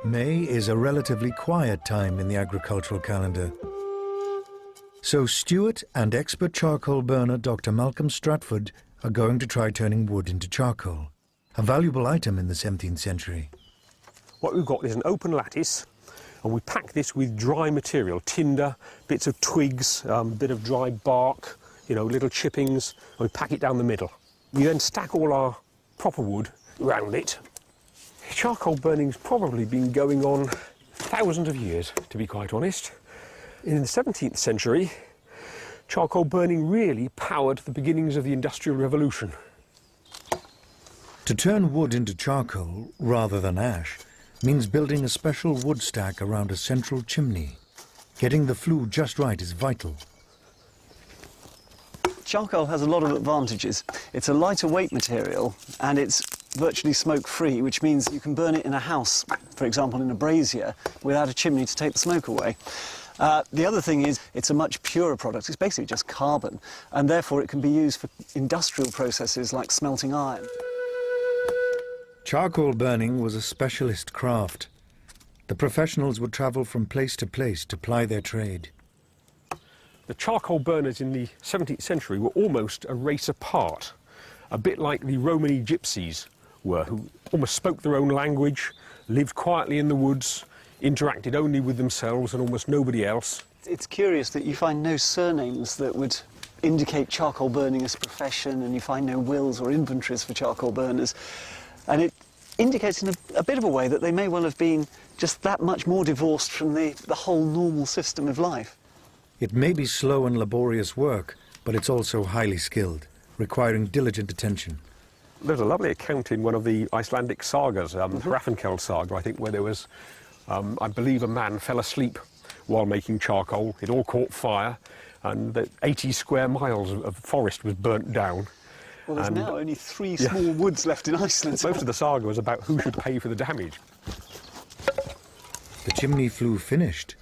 May is a relatively quiet time in the agricultural calendar. So Stuart and expert charcoal burner Dr. Malcolm Stratford are going to try turning wood into charcoal, a valuable item in the 17th century. What we've got is an open lattice, and we pack this with dry material, tinder, bits of twigs, bit of dry bark, you know, little chippings, and we pack it down the middle. We then stack all our proper wood around it. Charcoal burning's probably been going on thousands of years, to be quite honest. In the 17th century, charcoal burning really powered the beginnings of the Industrial Revolution. To turn wood into charcoal, rather than ash, means building a special wood stack around a central chimney. Getting the flue just right is vital. Charcoal has a lot of advantages. It's a lighter weight material and it's virtually smoke-free, which means you can burn it in a house, for example in a brazier, without a chimney to take the smoke away. The other thing is it's a much purer product. It's basically just carbon, and therefore it can be used for industrial processes like smelting iron. Charcoal burning was a specialist craft. The professionals would travel from place to place to ply their trade. The charcoal burners in the 17th century were almost a race apart, a bit like the Romany gypsies were, who almost spoke their own language, lived quietly in the woods, interacted only with themselves and almost nobody else. It's curious that you find no surnames that would indicate charcoal burning as a profession, and you find no wills or inventories for charcoal burners. And it indicates in a bit of a way that they may well have been just that much more divorced from the whole normal system of life. It may be slow and laborious work, but it's also highly skilled, requiring diligent attention. There's a lovely account in one of the Icelandic sagas, Hrafnkel saga, I think, where there was, I believe, a man fell asleep while making charcoal. It all caught fire, and the 80 square miles of forest was burnt down. Well, there's now only 3 small woods left in Iceland. Most of the saga was about who should pay for the damage. The chimney flue finished.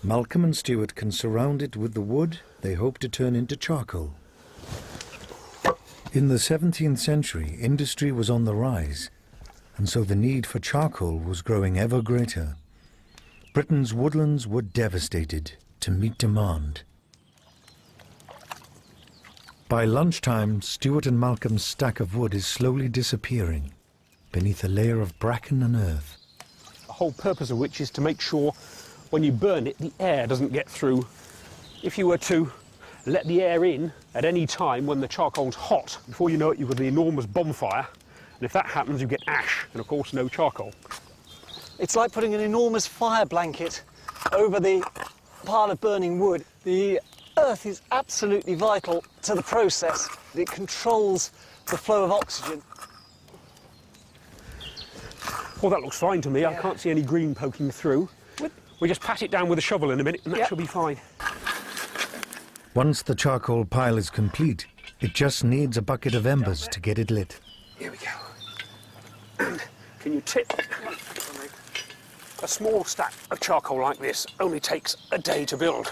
Malcolm and Stuart can surround it with the wood they hope to turn into charcoal. In the 17th century, industry was on the rise, and so the need for charcoal was growing ever greater. Britain's woodlands were devastated to meet demand. By lunchtime, Stuart and Malcolm's stack of wood is slowly disappearing beneath a layer of bracken and earth. The whole purpose of which is to make sure when you burn it, the air doesn't get through. If you were to let the air in at any time when the charcoal's hot, before you know it, you've got an enormous bonfire, and if that happens, you get ash, and of course no charcoal. It's like putting an enormous fire blanket over the pile of burning wood. The earth is absolutely vital to the process. It controls the flow of oxygen. Well, that looks fine to me. I can't see any green poking through. We just pat it down with a shovel in a minute and that should be fine. Once the charcoal pile is complete, it just needs a bucket of embers to get it lit. Here we go. And can you tip? A small stack of charcoal like this only takes a day to build.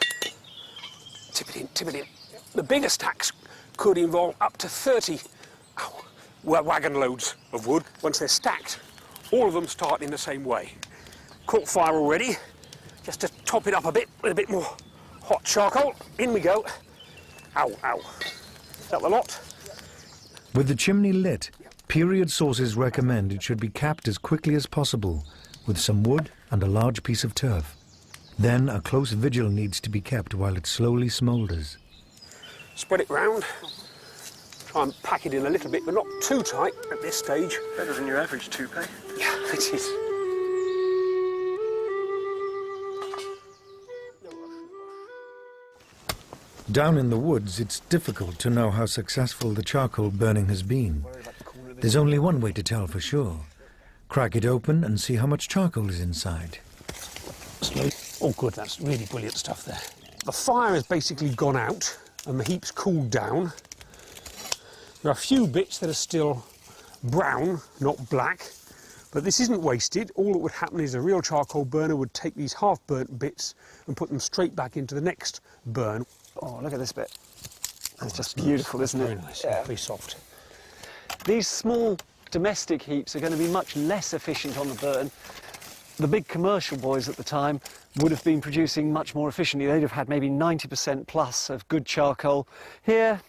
Tip it in, tip it in. The bigger stacks could involve up to 30 wagon loads of wood. Once they're stacked, all of them start in the same way. Caught fire already. Just to top it up a bit with a bit more hot charcoal. In we go. Ow, ow. Is that the lot? With the chimney lit, period sources recommend it should be capped as quickly as possible with some wood and a large piece of turf. Then a close vigil needs to be kept while it slowly smoulders. Spread it round. Try and pack it in a little bit, but not too tight at this stage. Better than your average toupee. Yeah, it is. Down in the woods, it's difficult to know how successful the charcoal burning has been. There's only one way to tell for sure. Crack it open and see how much charcoal is inside. Oh good, that's really brilliant stuff there. The fire has basically gone out and the heap's cooled down. There are a few bits that are still brown, not black, but this isn't wasted. All that would happen is a real charcoal burner would take these half-burnt bits and put them straight back into the next burn. Oh, look at this bit. That's just beautiful, isn't it? Very nice, very soft. These small domestic heaps are going to be much less efficient on the burn. The big commercial boys at the time would have been producing much more efficiently. They'd have had maybe 90% plus of good charcoal. Here,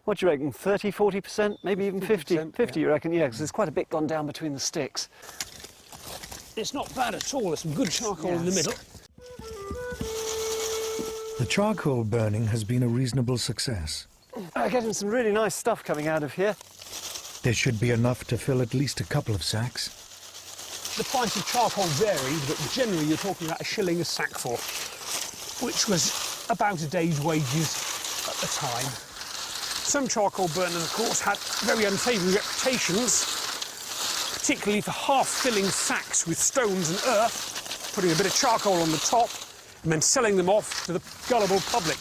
what do you reckon, 30, 40%, maybe even 50? 50, you reckon? Yeah, because there's quite a bit gone down between the sticks. It's not bad at all. There's some good charcoal in the middle. The charcoal burning has been a reasonable success. Getting some really nice stuff coming out of here. There should be enough to fill at least a couple of sacks. The price of charcoal varied, but generally you're talking about £1 a sack for, which was about a day's wages at the time. Some charcoal burners, of course, had very unfavouring reputations, particularly for half-filling sacks with stones and earth, putting a bit of charcoal on the top, and then selling them off to the gullible public.